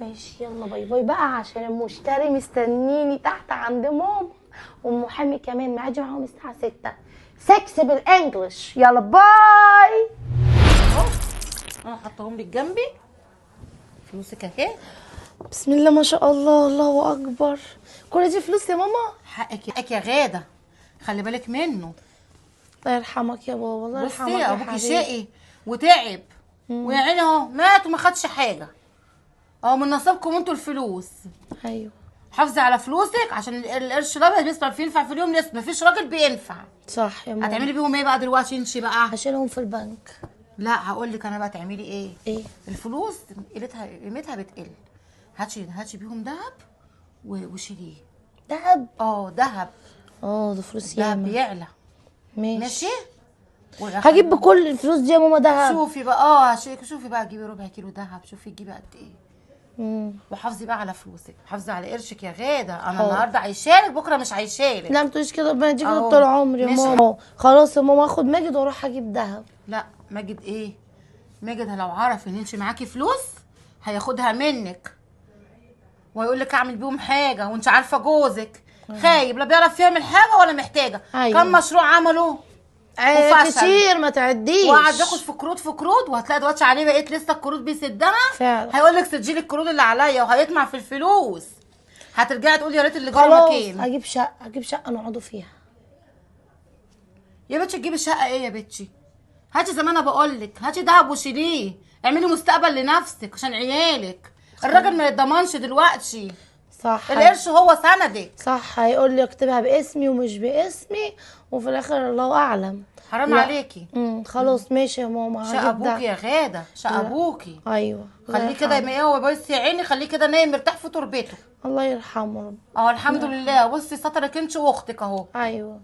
ماشي يلا باي باي بقى، عشان المشتري مستنيني تحت عند ماما، والمحامي كمان معادي معاهم الساعة 6. سكس بالانجلش. يلا باي. اهو انا حطاهم لك جنبي، فلوسك اهي. بسم الله ما شاء الله، الله اكبر. كل دي فلوس يا ماما؟ حقك يا غاده، خلي بالك منه. الله يرحمك يا بابا، الله يرحمك بصي يا ابوكي حبيبي. شقي وتعب ويا عيني اهو مات وما خدش حاجه، اهو من نصيبكم انتوا الفلوس. ايوه حافظي على فلوسك عشان القرش الابيض بيصرف ينفع في اليوم نص، مفيش راجل بينفع. صح يا ماما. هتعملي بيهم ايه بقى دلوقتي انت بقى؟ هشيلهم في البنك. لا هقول لك انا بقى تعملي ايه. ايه؟ الفلوس قيمتها بتقل، هاتي بيهم دهب وشيليه. دهب؟ دهب. ده فلوس دهب ياما. بيعلى. ماشي. هجيب هجيب بكل الفلوس دي يا ماما دهب؟ شوفي بقى شوفي بقى جيبي ربع كيلو دهب، شوفي تجيبي قد ايه. وحافظي بقى على فلوسك، حافظي على قرشك يا غاده. انا حاضر. النهارده عايشالك بكره مش عايشالك. لا ما تقوليش كده، ربنا يديك أهو. طول العمر يا ماشي. ماما. خلاص يا ماما، اخد ماجد واروح اجيب دهب. لا ماجد ايه؟ ماجد لو عرف ان انت معاكي فلوس هياخدها منك ويقول لك اعمل بيهم حاجه، وانت عارفه جوزك خايب، لا بيعرف يعمل حاجه ولا محتاجه. أيوة. كم مشروع عمله وفشل، كتير ما تعديش. وقعد ياخد في قروض وهتلاقي دلوقتي عليه بقيت لسه القروض بيسدها. فعلا. هيقول لك سجلي القروض اللي عليا وهيطمع في الفلوس، هترجعي تقولي يا ريت اللي جرى خلاص مكان. هجيب شقه نقعدوا فيها. يا بنتي تجيبي شقه ايه يا بنتي؟ هاتي زي ما انا بقول لك، هاتي دهب وشيليه، اعملي مستقبل لنفسك عشان عيالك. الراجل ما يتضمنش دلوقتي، صح. القرش هو سندك. صح، هيقول لي اكتبها باسمي ومش باسمي، وفي الاخر الله اعلم. حرام لا. عليكي. خلاص ماشي يا ماما، شقى هجيب ده. ابوكي يا غاده، شقى لا. ابوكي. ايوه خليه كده يا بصي يا عيني، خليه كده نايم مرتاح في تربته. الله يرحمه رب. الحمد لله. بصي سترك انت واختك اهو. ايوه.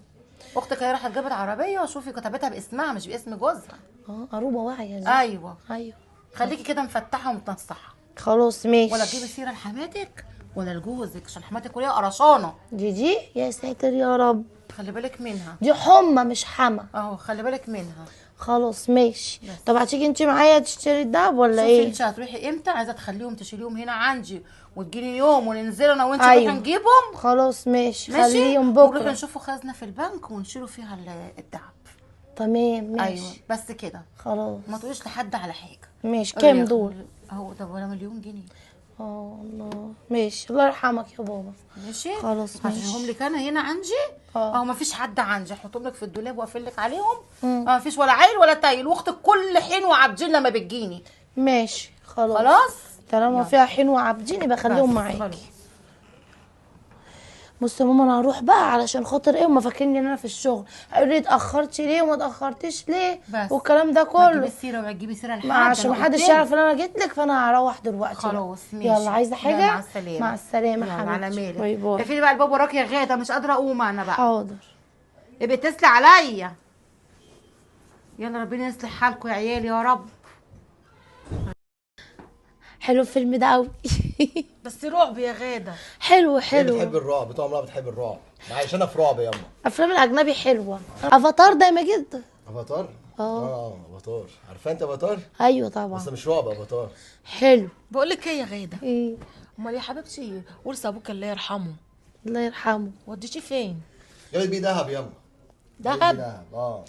اختك هي راحت جابت عربيه وشوفي كتبتها باسمها مش باسم جوزها. قروبه واعيه دي. ايوه. ايوه. خليكي كده مفتحه ومتنصحه، خلاص ماشي. ولا تجيبي سيره لحماتك ولا لجوزك عشان حماتك وهي قرشانه. دي يا ساتر يا رب. خلي بالك منها. دي حمى مش حما. خلي بالك منها. خلاص ماشي. طب هتيجي انت معايا تشتري الدهب ولا شوفي ايه؟ انت هتروحي امتى، عايزه تخليهم تشيليهم هنا عندي وتجيني يوم وننزل انا وانت أيوة. نروح نجيبهم. خلاص ماشي. ماشي، خليهم ونروح بكره. نشوفوا خزنه في البنك ونشيلوا فيها الدهب. تمام ماشي. ايوه بس كده، خلاص ما تقوليش لحد على حاجه. ماشي. كام دول؟ اهو ده ولا مليون جنيه. الله ماشي. الله يرحمك يا بابا. ماشي خلاص ماشي. هشيلهم لك انا هنا عندي. ما فيش حد عندي، احطهم لك في الدولاب واقفل لك عليهم. ما فيش ولا عيل ولا تايل، واختك كل حين وعبدين لما بتجيني. ماشي خلاص. خلاص طالما فيها حين وعابدين يبقى خليهم معاكي. بصي يا ماما، انا هروح بقى علشان خاطر ايه، وما فاكرني ان انا في الشغل هيقولوا لي اتاخرتي ليه وما اتاخرتيش ليه بس والكلام ده ما كله. تجيبي السيره ولا تجيبي سيره لحد، عشان أنا محدش قلت يعرف لك. ان انا جيت لك، فانا هروح دلوقتي. خلاص ماشي. يلا عايزه حاجه؟ يلا مع السلامه. مع السلامه يلا حبيبتي. على مالك. باي باي. اقفلي بقى الباب وراكي يا غاده، مش قادره اقوم انا بقى. حاضر. ابقي اتصلي عليا. يلا ربنا يصلح حالكم يا عيالي يا رب. حلو الفيلم ده قوي. بس رعب يا غاده. حلو هي حلو. بتحب الرعب، طول عمرها بتحب الرعب. عايشانا في رعب ياما. افلام الاجنبي حلوه. افاتار دايما جدا. افاتار؟ افاتار. عارفه انت افاتار؟ ايوه بس طبعا. مش رعب افاتار. حلو. بقول لك ايه يا غاده، ايه؟ امال يا حبيبتي ورث ابوك الله يرحمه الله يرحمه. وديتيه فين؟ جابت بيه دهب ياما. جابت بيه دهب؟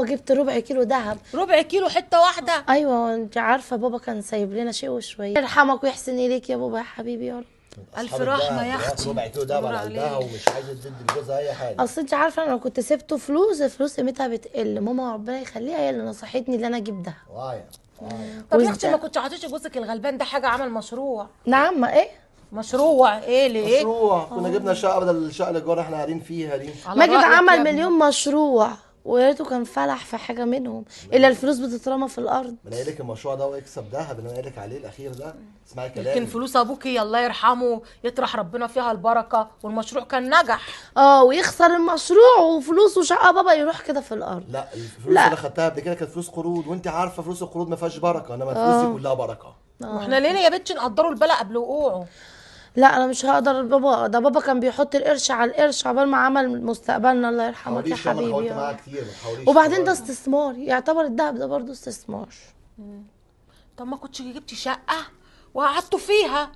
جبت ربع كيلو دهب. ربع كيلو حته واحده؟ ايوه انت عارفه بابا كان سايب لنا شيء وشويه. يرحمك ويحسن اليك يا بابا يا حبيبي يا رب. الف أصحاب رحمه الدهب، يا دلوقتي اختي. ربع كيلو دهب على نور قلبها عليك. ومش عايزه تدي لجوزها اي حاجه. اصل انت عارفه انا لو كنت سبته فلوس، الفلوس قيمتها بتقل. ماما ربنا يخليها هي اللي نصحتني ان انا اجيب دهب. واعيه. طب يا اختي ما كنتش عطيتي جوزك الغلبان ده حاجه، عمل مشروع. نعم. ما ايه؟ مشروع ايه ليه؟ مشروع. كنا جبنا شقه بدل الشقه اللي جوه احنا قاعدين فيها دي. على ماجد رأيك يا عمل ابني. مليون مشروع ويا ريته كان فلح في حاجه منهم، الا الفلوس بتترمى في الارض. ما انا قايل لك المشروع ده ويكسب دهب اللي انا قايل لك عليه الاخير ده. اسمعي يمكن كلامي. فلوس ابوكي الله يرحمه يطرح ربنا فيها البركه والمشروع كان نجح. ويخسر المشروع وفلوسه شقه بابا يروح كده في الارض. لا الفلوس اللي خدتها قبل كده كانت فلوس قروض، وانت عارفه فلوس القروض ما فيهاش بركه، انما فلوسي كلها بركه. واحنا لينا يا بنتي نقدروا البلاء قبل وقوعه. لا انا مش هقدر. بابا كان بيحط القرش على القرش عقبال ما عمل مستقبلنا. الله يرحمك يا حاوليش ياما، حبيبي. حاولت معاها كتير، ما تحاوليش. وبعدين ده استثمار، يعتبر الدهب ده برضه استثمار. طب ما كنتش جبتي شقه وقعدتوا فيها؟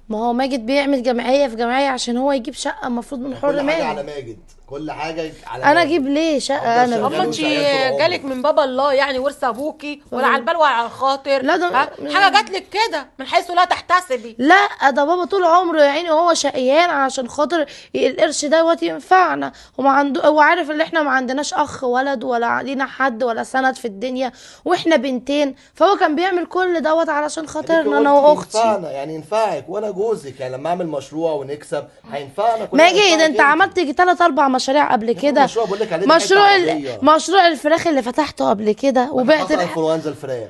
ما هو ماجد بيعمل جمعيه في جمعيه عشان هو يجيب شقه المفروض من حر كل حاجه على ماله. ماجد، كل حاجه على انا ماجد. اجيب ليه شقه أفضل انا؟ شغال اما انت وشقيان طول جالك عمرك. من بابا الله يعني ورث ابوكي ولا على البال ولا على الخاطر؟ لا ده حاجه جات لك كده من حيث لا تحتسبي. لا ده بابا طول عمره يا عيني وهو شقيان عشان خاطر القرش دوت ينفعنا، وما عنده، هو عارف ان احنا ما عندناش اخ ولد ولا لينا حد ولا سند في الدنيا واحنا بنتين، فهو كان بيعمل كل دوت علشان أديك خاطرنا انا قلتي واختي. ينفعنا، يعني ينفعك وانا جوزك، يعني لما اعمل مشروع ونكسب هينفعنا كلنا. ماجد هينفعك انت عملت يجي 3 4 مشاريع قبل كده. مشروع بقول لك عليه ده حتة مشروع عربية. مشروع الفراخ اللي فتحته قبل كده وبعت حصل انفلونزا الفراخ.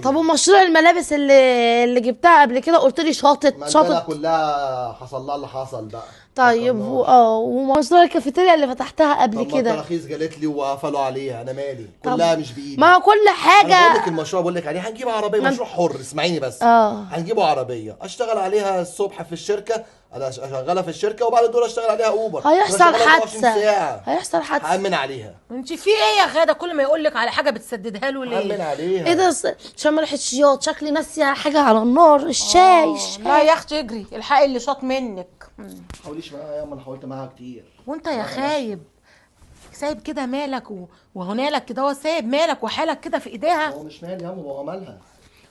طب ومشروع الملابس اللي جبتها قبل كده قلت لي شاطط ما البلد شاطط. كلها حصل لها اللي حصل بقى. طيب ومشروع الكافيتيريا اللي فتحتها قبل طب ما كده. التراخيص جالت لي وقفلوا عليها، انا مالي؟ طب كلها مش بايدي. ما هو كل انا بقول حاجه. لك المشروع بقول لك عليه هنجيب عربيه، مشروع حر، اسمعيني بس. هنجيبه عربيه اشتغل عليها الصبح في الشركه، انا اشغلها في الشركه وبعد الدور اشتغل عليها اوبر. هيحصل أنا شغال 24 حادثه. ساعة. هيحصل حادثه. هامن عليها. انت في ايه يا غاده كل ما يقول لك على حاجه بتسددها له هامن ليه؟ عليها. ايه ده عشان ما الحشيات شكلي ناسيه حاجه على النار. الشاي لا يا اختي اجري الحقي اللي شاط منك. ما تحاوليش معايا ياما، انا حاولت معاها كتير. وانت يا خايب سايب كده مالك وهنالك كده، هو سايب مالك وحالك كده في ايديها. هو مش مالي ياما، هو مالها.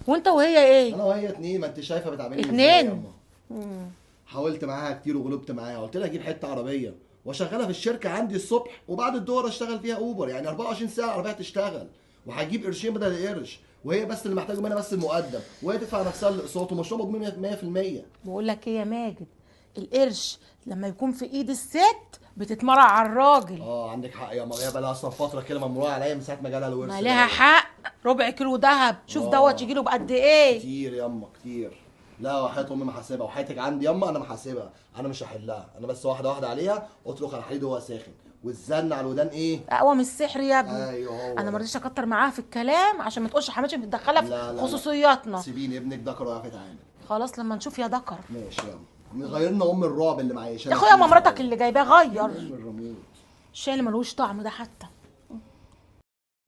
وانت وهي ايه؟ انا وهي اتنين، ما انت شايفه بتعملي ازاي اتنين؟ ياما. حاولت معاها كتير وغلبت معاها، قلت لها اجيب حته عربيه واشغلها في الشركه عندي الصبح وبعد الظهر اشتغل فيها اوبر، يعني 24 ساعه العربيه تشتغل وهتجيب قرشين بدل القرش، وهي بس اللي محتاجه منها بس المقدم، وهي تدفع نفسها الاقساط ومشروع مضمون 100%. بقول لك ايه يا ماجد، القرش لما يكون في ايد الست بتتمرع على الراجل. عندك حق يا ماما، هي بقى لها اصلا فتره كده ممنوعه عليا من ساعه ما جالها الورث. ما لها حق، ربع كيلو ذهب شوف دوت يجيله بقد ايه. كتير ياما كتير. لا وحياة امي محاسبها وحياتك عندي ياما، انا محاسبها، انا مش هحلها، انا بس واحده واحده عليها، اطلق على الحديد وهو ساخن والزن على الودان ايه؟ اقوى من السحر يا ابني. ايوه هو انا ما رضيتش اكتر معاها في الكلام عشان ما تقولش حماتي متدخله في لا، خصوصياتنا. سيبيني ابنك دكر ويعرف يتعامل. خلاص لما نشوف يا دكر. ماشي يلا، غيرنا ام الرعب اللي معايا يا اخويا ما مراتك اللي جايباه غير ام الرموت. الشاي اللي ملوش طعم ده حتى.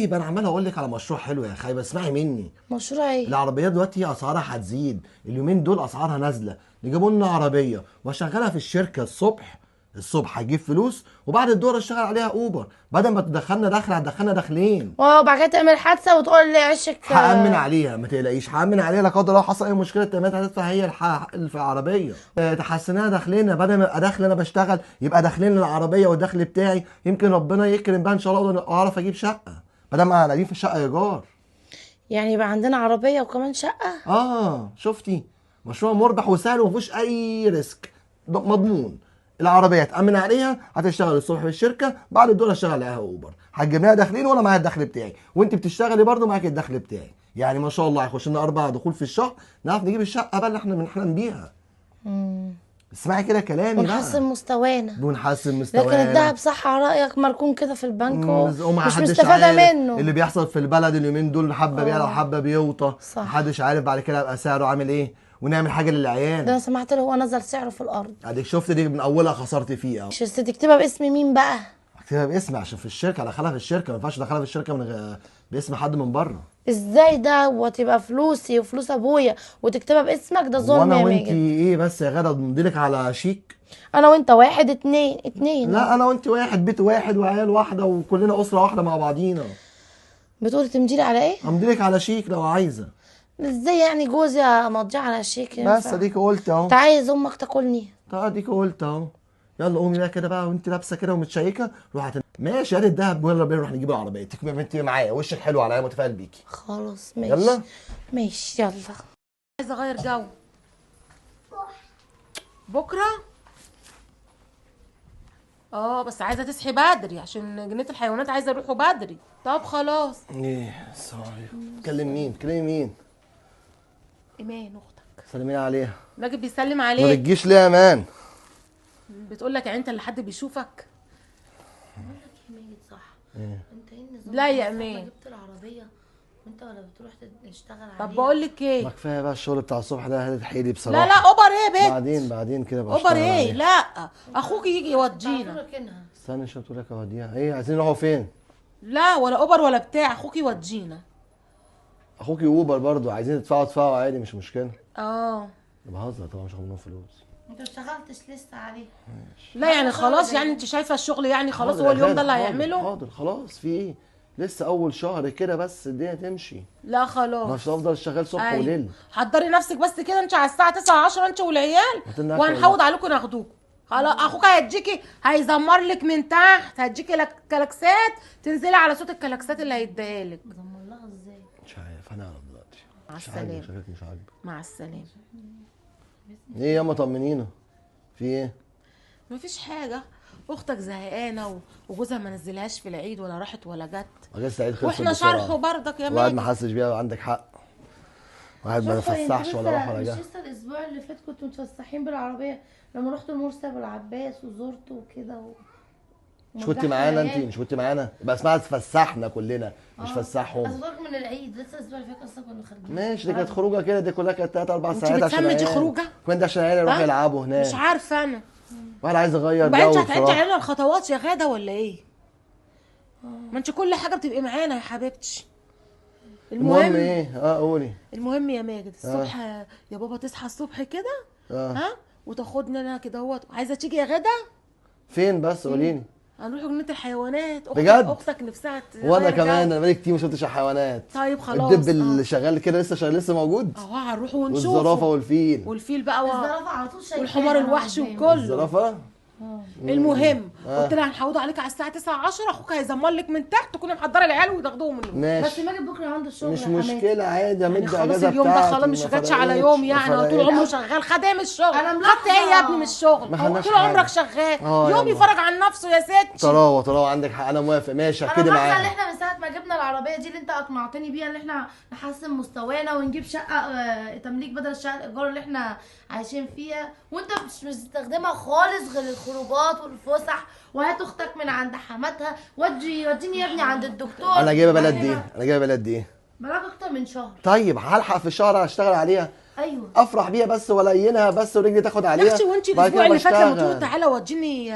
يبقى انا عمال اقول لك على مشروع حلو يا خايبه، اسمعي مني. مشروع ايه؟ العربيات دلوقتي اسعارها هتزيد، اليومين دول اسعارها نازله، نجيبوا لنا عربيه واشغلها في الشركه الصبح هجيب فلوس وبعد الدور اشتغل عليها اوبر، بدل ما تدخلنا دخل هتدخلنا دخلين. وبعد كده تعمل حادثه وتقول لي عشك. هامن عليها ما تقلقيش، هامن عليها لا قدر الله حصل اي مشكله تمام هتدفع هي اللي في العربيه. تحسنها دخلنا، بدل ما ابقى داخل انا بشتغل يبقى داخلين العربيه والدخل بتاعي، يمكن ربنا يكرم بقى ان شاء الله اعرف اجيب شقه بدل ما قاعدين في الشقه ايجار. يعني يبقى عندنا عربيه وكمان شقه. شفتي مشروع مربح وسهل وما فيهوش اي ريسك، مضمون. العربيه تامن عليها، هتشتغل الصبح في الشركه، بعد الدور اشتغل عليها اوبر، هتجيب لها داخلين وانا معايا الدخل بتاعي، وانت بتشتغلي برضه معاك الدخل بتاعي، يعني ما شاء الله هيخش لنا 4 دخول في الشهر، نعرف نجيب الشقه بقى اللي احنا بنحلم بيها. اسمعي كده كلامي بقى. ونحسن مستوانا. ونحسن مستوانا. لكن الدهب صح على رايك مركون كده في البنك وما مش حدش مستفاده عارف منه. اللي بيحصل في البلد اليومين دول، حبه بيعلى وحبه بيوطى، صح. محدش عارف بعد كده يبقى سعره عامل ايه، ونعمل حاجه للعيال. ده انا سمعت له هو نزل سعره في الارض. اديك شفت دي من اولها خسرت فيه اهو. مش تكتبها باسم مين بقى؟ اكتبها باسمي عشان في الشركه ادخلها في الشركه، ما ينفعش ادخلها في الشركه باسم حد من بره. ازاي ده وتبقى فلوسي وفلوس ابويا وتكتبها باسمك؟ ده ظلم وانا يا وانتي ماجد. ايه بس يا غدا مديلك على شيك؟ انا وانت واحد اتنين. لا انا وانتي واحد، بيت واحد وعيال واحده وكلنا اسره واحده مع بعضينا. بتقولي تمديلي على ايه؟ امديلك على شيك لو عايزه. ازاي يعني جوزي امضيه على شيك؟ بس اديك قلت اهو. انت عايز امك تاكلني؟ طب اديك قلت اهو. يلا قومي بقى كده بقى وانت لابسه كده ومتشيكه، روحي ماشي هات الدهب يلا بينا نروح نجيب العربيه، انت معايا وشك حلو عليا متفائل بيكي. خلاص ماشي. يلا ماشي يلا. عايزه اغير جو. بكره بس عايزه تصحي بدري عشان جنينه الحيوانات عايزه اروحوا بدري. طب خلاص. ايه سوري. كلم مين؟ كلمي مين؟ ايمان اختك. سلمي عليها. ماجد بيسلم ما عليك. بتجيش ليه يا مان؟ بتقول لك يعني انت اللي حد بيشوفك؟ ماجد صح. انت ايه النظام؟ لا يا امان. جبت العربيه وانت ولا بتروح تشتغل عليها؟ طب بقول لك ايه؟ ما كفايه بقى الشغل بتاع الصبح ده هتتحيلي بصراحه. لا اوبر ايه يا بنت؟ بعدين كده بقى اوبر ايه؟ لا اخوك يجي يودينا. استني شويه تقول لك اوديها. ايه عايزين نروحوا فين؟ لا ولا اوبر ولا بتاع، اخوك يودينا. اخوكي اوبر برضو، عايزين تدفعوا عادي مش مشكله. بهزر طبعا، مش هاخد منهم فلوس. انت اشتغلتش لسه عليه. لا يعني خلاص، يعني انت شايفه الشغل يعني خلاص هو اليوم ده اللي هيعمله؟ حاضر خلاص، في ايه؟ لسه اول شهر كده بس الدنيا تمشي. لا خلاص، مش هفضل شغال صبح أيوة. وليل. حضري نفسك بس كده، انت على الساعه 9 10 انت والعيال، هتنقل وهنحود عليكم ناخدوكم. خلاص اخوك هيديكي، هيزمر لك من تحت، هيديكي كلاكسات، تنزلي على صوت الكلاكسات اللي هيديها لك. ضمن لها ازاي؟ مش عارف، هنعرف دلوقتي. مع مش عاجبك، السلامه. شكلك مش عاجبك. مع السلامه. ايه ياما طمنينا، في ايه؟ مفيش حاجه، اختك زهقانه وجوزها ما نزلهاش في العيد ولا راحت ولا جت، اجازة العيد خلصت واحنا بسرعة. شرحه برضك يا واحد ما ماجد. حسش بيها، عندك حق. واحد ما فسحش ولا راح ولا مش جه. لسه الاسبوع اللي فات كنتوا متفسحين بالعربيه لما رحتوا المرسى بالعباس وزرتوا وكده مش كنت معانا انت؟ مش كنت معانا؟ يبقى اسمها تفسحنا كلنا، مش فسحهم. اصل من العيد لسه الاسبوع اللي فات اصلا كنا خارجين. ماشي، دي كانت خروجه كده، دي كلها كانت 3 4 انت ساعات عشان بتسمي دي العيال. خروجه؟ كمان ده عشان العيال يروحوا ها؟ يلعبوا هناك. مش عارفه انا. واحد عايز يغير وبعدين جو انت هتعدي بصراحه. علينا الخطوات يا غاده ولا ايه؟ ما انت كل حاجه بتبقي معانا يا حبيبتي. المهم ايه؟ قولي. المهم يا ماجد الصبح يا بابا تصحى الصبح كده، ها، وتاخدني انا كده اهوت. عايزه تيجي يا غاده؟ فين بس قوليلي. هنروح جنينه الحيوانات. بجد؟ اختك نفسها وانا تغير كمان، جو. انا بقالي كتير ما شفتش الحيوانات. طيب خلاص. الدب اللي شغال كده لسه شغال، لسه موجود. اهو هنروح ونشوفه. والزرافه والفيل. والفيل بقى الزرافه على طول شايفاها والحمار الوحشي وكله. الزرافه. المهم قلت لها هنحوضوا عليك على الساعه 9 10، اخوك هيزمر لك من تحت، تكوني محضره العيال وتاخدوهم منه. بس ماشي، ماجد بكره عنده الشغل مش يا حماتي. مشكله عادي، يعني امد خلاص اجازه اليوم ده بتاعتي، خلاص مش ما جاتش على فرقتش، يوم، ما يعني هو طول فرقتش. عمره شغال خدام الشغل. أنا خدت ملاحظة. ايه يا ابني من الشغل؟ ما هو خدناش طول حاجة. عمرك شغال، اه يوم يلا. يفرج عن نفسه يا ستي. طراوه عندك حق، انا موافق، ماشي انا هبتدي ملاحظه ان معاها. احنا من ساعه ما جبنا العربيه دي اللي انت اقنعتني بيها ان احنا نحسن مستوانا ونجيب شقه تمليك بدل الشقه الايجار اللي احنا عايشين فيها، وانت مش بتستخدمها خالص غير الخروجات والفسح، وهات اختك من عند حماتها، وديني يا ابني عند الدكتور. انا جايبه بلد دي، انا جايبه بلد دي. بقالك اكتر من شهر. طيب هلحق في الشهر اشتغل عليها. ايوه افرح بيها بس والينها بس ورجلي تاخد يا عليها. اختي وانت بعد الاسبوع كده اللي فات لما بشتغل. تقولي تعالى وديني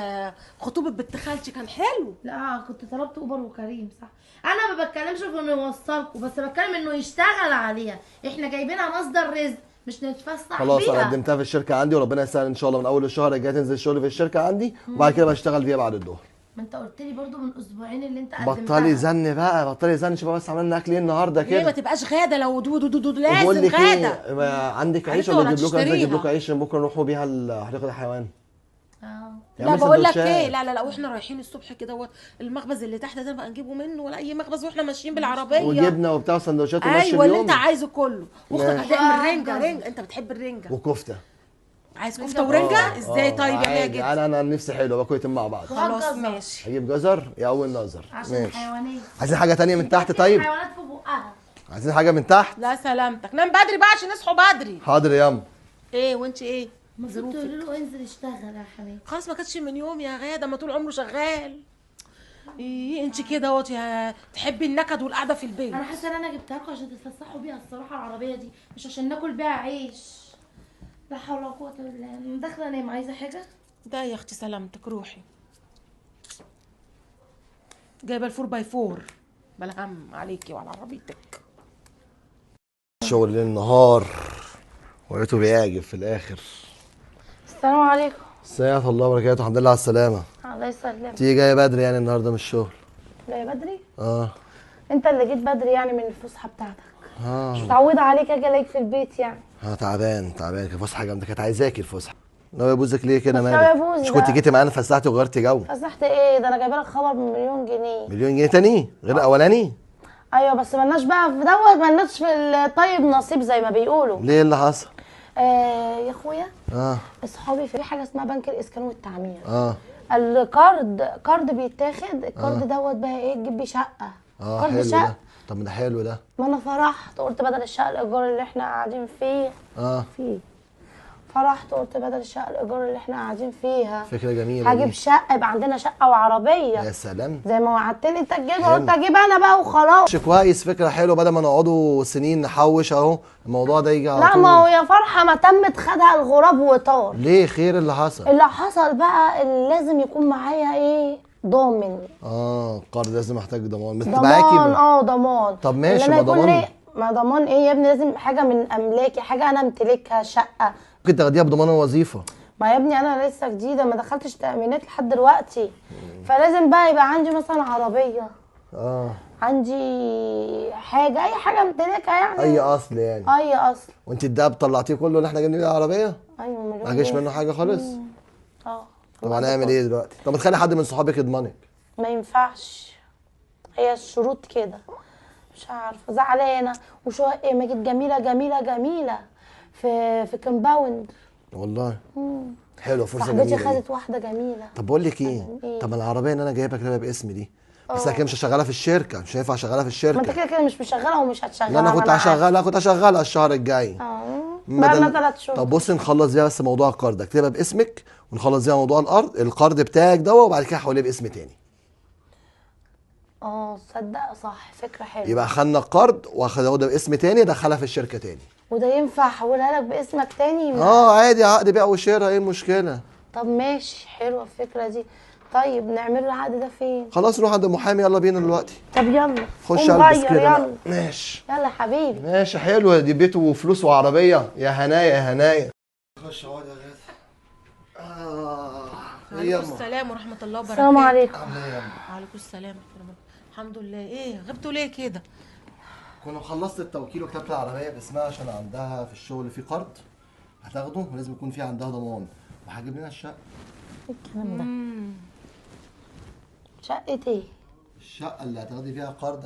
خطوبه بنت خالتي كان حلو. لا كنت طلبت اوبر وكريم صح. انا ما بتكلمش في انه يوصلكم، بس بتكلم انه يشتغل عليها، احنا جايبينها مصدر رزق مش نتفسح خلاص بيها. انا قدمتها في الشركه عندي، وربنا يسهل ان شاء الله من اول الشهر الجاي تنزل الشغل في الشركه عندي، وبعد كده بشتغل فيها بعد الظهر. ما انت قلت لي برضو من اسبوعين اللي انت قدمتها. بطلي زن بقى، بطلي زن. شوفي بس عملنا اكل ايه النهارده ليه ما كده. تبقاش غاده؟ لو بقول لازم لك غاده. ايه، عندك عيش عايزة ولا ولا اجيب لكم؟ عايز اجيب تشتريها؟ لكم عيش بكره نروحوا بيها حديقه الحيوان. لا يعمل بقول لك سندوتشات. ايه، لا واحنا رايحين الصبح كده المخبز اللي تحت ده نبقى نجيبه منه، ولا اي مخبز واحنا ماشيين بالعربيه. وجبنه وبتاع وسندوتشات ومشي ايوه اللي اليوم. انت عايزه كله. واختك ماشي. هتعمل رنجه، انت بتحب الرنجه. وكفته. عايز كفته ورنجه ازاي؟ طيب يا عادي. ماجد انا نفسي حلوه، باكل اتنين مع بعض. خلاص جزر. ماشي. اجيب جزر يا اول نظر. عشان ماشي. الحيوانات. عايزين حاجه تانية من تحت طيب؟ الحيوانات في بقها. عايزين حاجه من تحت؟ لا سلامتك، نام بدري بقى عشان نصحوا بدري. حاضر ياما. ايه وانت ايه؟ المفروض تقولي له انزل اشتغل يا حبيبي. خلاص ما كانتش من يوم يا غاده، ما طول عمره شغال. ايه انت كده اهوت يا تحبي النكد والقعده في البيت. انا حاسه ان انا جبتها لكم عشان تتفسحوا بيها الصراحه، العربيه دي مش عشان ناكل بيها عيش. لا حول ولا قوه الا بالله. انا داخله انام، عايزه حاجه؟ ده يا اختي سلامتك، روحي. جايبه الفور باي فور، بلا هم عليكي وعلى عربيتك. شغل ليل نهار ولقيته بيعجب في الاخر. السلام عليكم. السلام الله وبركاته، الحمد لله على السلامه. الله يسلمك. تيجي جايه بدري يعني النهارده من الشغل؟ جاي بدري؟ اه. انت اللي جيت بدري يعني من الفسحه بتاعتك. مش اه. متعوده عليك اجي الاقيك في البيت يعني. تعبان كانت فسحه جامده، كانت عايزاكي الفسحه. ناوي ابوزك ليه كده بس مالك؟ ناوي أبوزك مش كنت بقى. جيتي معانا فسحتي وغيرتي جو؟ فسحت ايه ده؟ انا جايبه لك خبر بمليون جنيه. مليون جنيه تاني غير الاولاني؟ ايوه بس مالناش بقى في دوت، مالناش في الطيب نصيب زي ما بيقولوا. ليه اللي حصل؟ يا اخويا اه. اصحابي في حاجه اسمها بنك الاسكان والتعمير. اه. قرض بيتاخد، القرض دوت بقى ايه، تجيب بيه شقه. قرض حلو شقه. ده. طب ما ده حلو ده. ما انا فرحت قلت بدل الشقه الايجار اللي احنا قاعدين فيه فرحت قلت بدل الشقه الايجار اللي احنا قاعدين فيها فكره جميله هجيب دي. شقه يبقى عندنا شقه وعربيه. يا سلام. زي ما وعدتني انت تجيبها، حلو. قلت اجيب انا بقى وخلاص. مش كويس، فكره حلوه، بدل ما نقعدوا سنين نحوش اهو الموضوع ده يجي على لا طول. ما هو يا فرحه ما تمت خدها الغراب وطار. ليه خير اللي حصل؟ اللي حصل بقى اللي لازم يكون معايا ايه، ضامن. القرض لازم محتاج ضمان. ضمان ضمان. طب ماشي، اللي ما أنا يكون ضمان. ليه- ما ضمان ايه يا ابني؟ لازم حاجه من املاكي، حاجه انا امتلكها، شقه ممكن تاخديها بضمان الوظيفه. ما يا ابني انا لسه جديده، ما دخلتش تامينات لحد دلوقتي، فلازم بقى يبقى عندي مثلا عربيه، عندي حاجه، اي حاجه امتلكها يعني، اي اصل يعني. اي اصل. وانت الدهب طلعتيه كله اللي احنا جايبين بيه العربيه؟ ايوه مليون. ما جاش منه حاجه خالص؟ اه. طب هنعمل ايه دلوقتي؟ طب ما تخلي حد من صحابك يضمنك. ما ينفعش، هي الشروط كده. مش عارفه، زعلانه. وشقق ايه ماجد جميله جميله جميله في كومباوند. والله حلوه، فرصه صاحبتي جميله دي. خدت واحده جميله. طب بقول لك ايه؟ طب العربيه اللي انا جايبها كده باسمي دي، بس انا كده مش هشغلها في الشركه، مش هينفع اشغلها في الشركه. ما انت كده كده مش مشغلها ومش هتشغلها. لا انا كنت هشغلها الشهر الجاي. بقالنا 3 شهور. طب بصي نخلص بيها بس موضوع القرض، اكتبها باسمك ونخلص بيها موضوع القرض بتاعك ده، وبعد كده حوليه باسم تاني. تصدق صح، فكره حلوه. يبقى اخدنا القرض واخدها باسم تاني، دخلها في الشركه تاني. وده ينفع احولها لك باسمك تاني؟ عادي، عقد بيع وشراء، ايه المشكله؟ طب ماشي، حلوه الفكره دي. طيب نعمل العقد ده فين؟ خلاص نروح عند المحامي، يلا بينا دلوقتي. طب يلا خش قوم البس غير، كده. يلا ماشي يلا حبيبي. ماشي، حلوه دي، بيت وفلوس وعربيه، يا هنايا يا هنايا. خش اقعد يا غاده. وعليكم السلام ورحمه الله وبركاته. السلام عليكم. وعليكم السلام. الحمد لله. ايه غبتوا ليه كده؟ كنا خلصت التوكيل وكتبت العربيه باسمها عشان عندها في الشغل في قرض هتاخده، ولازم يكون في عندها ضمان، وهجيب لنا الشقه. الكلام ده شقة ايه؟ الشقه اللي هتاخدي فيها قرض.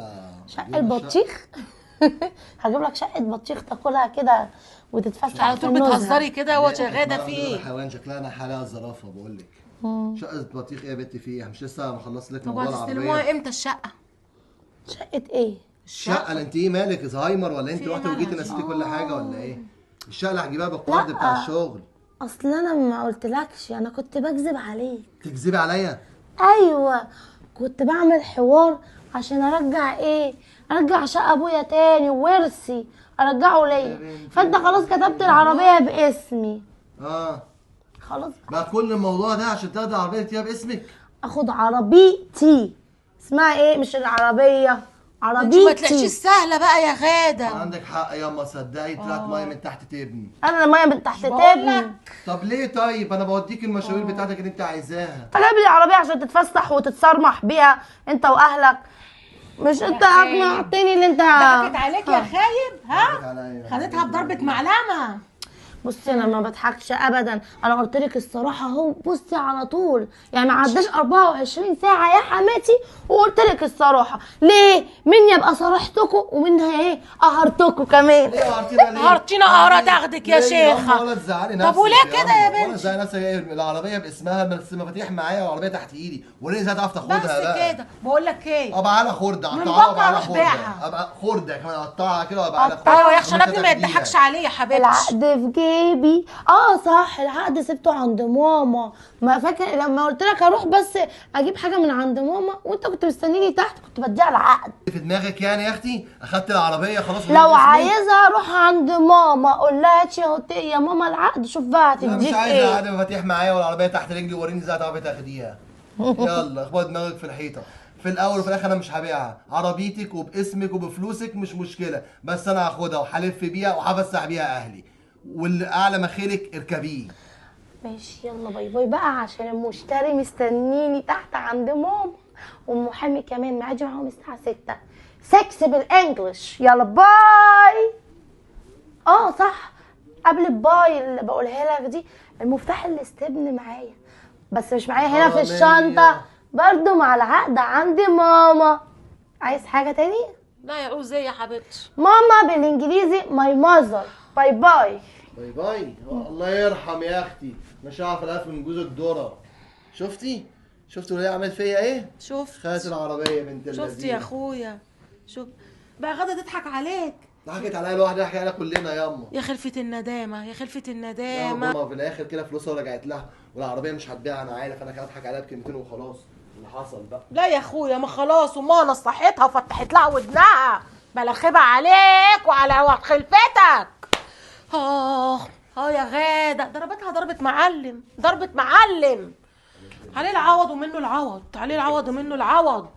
شقة البطيخ. هجيب لك شقة بطيخ تاكلها كده وتتفسح على في طول النزهة. بتهزري كده هو غاده في ايه؟ حيوان شكلها انا حالها الزرافه بقول لك. شقه بطيخ ايه يا بنتي فيها؟ مش لسه مخلص لك طب موضوع هتستلموها العربيه؟ امتى الشقه؟ شقة ايه؟ الشقه اللي انت ايه مالك زهايمر ولا انت في رحتي مالها وجيتي دي؟ نسيتي كل حاجه ولا ايه؟ الشقه اللي هتجيبها بالقرض لا. بتاع الشغل. اصل انا ما قلتلكش، انا كنت بكذب عليك. تكذبي عليا؟ ايوه، كنت بعمل حوار عشان ارجع شقة ابويا تاني وورثي ارجعه ليا، فانت خلاص كتبت العربية باسمي. خلاص بقى كل الموضوع ده عشان تاخدي العربيه تجيبها باسمك؟ اخد عربيتي. اسمها ايه؟ مش العربية، عربيتي. ما تلاقيش السهله بقى يا غاده. عندك حق ياما، صدقي طلعت ميه من تحت تبني. انا المية من تحت بقول تبني. لك. طب ليه طيب؟ انا بوديك المشاوير بتاعتك اللي انت عايزاها. انت جايب لي عربية عشان تتفسح وتتصرمح بيها انت واهلك، مش انت اقنعتني اللي انت ضحكت عليك يا خايب. ضحكت ها؟ عليا. خدتها بضربه معلمه. بصي انا ما بضحكش ابدا، انا قلت لك الصراحه اهو. بصي على طول يعني ما عداش 24 ساعه يا حماتي وقلت لك الصراحه. ليه؟ مني ابقى صراحتكم ومنها ايه قهرتكم كمان. ليه قهرتينا ليه؟ قهرتينا قهرة تاخدك يا شيخه. ولا تزعلي نفسك. طب وليه كده يا بنتي؟ ولا تزعلي نفسك، العربيه باسمها بس المفاتيح معايا والعربيه تحت ايدي، وليه ازاي تعرف تاخدها بس بقى؟ كده بقول لك ايه؟ ابقى على خرده من اقطعها بكرة وابقى على روح خرده، بيعها. ابقى خرده كمان اقطعها كده وابقى على خرده. ايوه يا عشان ابني ما يضحكش عليه يا حبيبتي. العقد في جيبي. صح، العقد سبته عند ماما. ما فاكر لما قلت لك اروح بس اجيب حاجه من عند ماما وانت كنت مستنيني تحت، كنت بديها العقد. في دماغك يعني يا اختي اخدت العربيه خلاص؟ لو عايزها اروح عند ماما اقول لها يا ماما العقد، شوف بقى لا مش هتديك عايزه ايه. عقد مفاتيح معايا والعربيه تحت رجلي، وريني ازاي هتعرفي تاخديها. يلا اخبط دماغك في الحيطه. في الاول وفي الاخر انا مش هبيعها، عربيتك وباسمك وبفلوسك مش مشكله، بس انا هاخدها وهلف بيها وهفسح بيها اهلي، واللي اعلى ما خيرك اركبيه. ماشي يلا باي باي بقى، عشان المشتري مستنيني تحت عند ماما، والمحامي كمان معادي معاهم الساعة 6. 6 بالانجلش. يلا باي. صح، قبل الباي اللي بقولها لك دي، المفتاح الاستبن معايا، بس مش معايا هنا في الشنطة، برضو مع العقد عند ماما. عايز حاجة تاني؟ لا يا زي يا حبيبتي. ماما بالانجليزي ماي ماذر. باي باي. باي باي. الله يرحم يا اختي، مش هعرف الاف من جوز الذره. شفتي وهي عملت فيا ايه؟ شفت. خدت العربيه بنت اللذينه. شفت يا اخويا؟ شوف بقى غدا تضحك عليك. ضحكت عليا لوحدي، ضحكت علينا كلنا ياما. يا خلفة الندامة، يا خلفة يا الندامة. ماما في الاخر كده فلوسها رجعت لها، والعربيه مش هتبيعها انا عارف، انا كده اضحك عليها بكلمتين وخلاص. اللي حصل بقى. لا يا اخويا، ما خلاص وما نصحتها وفتحت لها ودنها، بلا خيبة عليك وعلى خلفتك. يا غادة ضربتها ضربة معلم، ضربة معلم. عليه العوض ومنه العوض، عليه العوض ومنه العوض.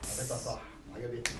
صح عجبتني.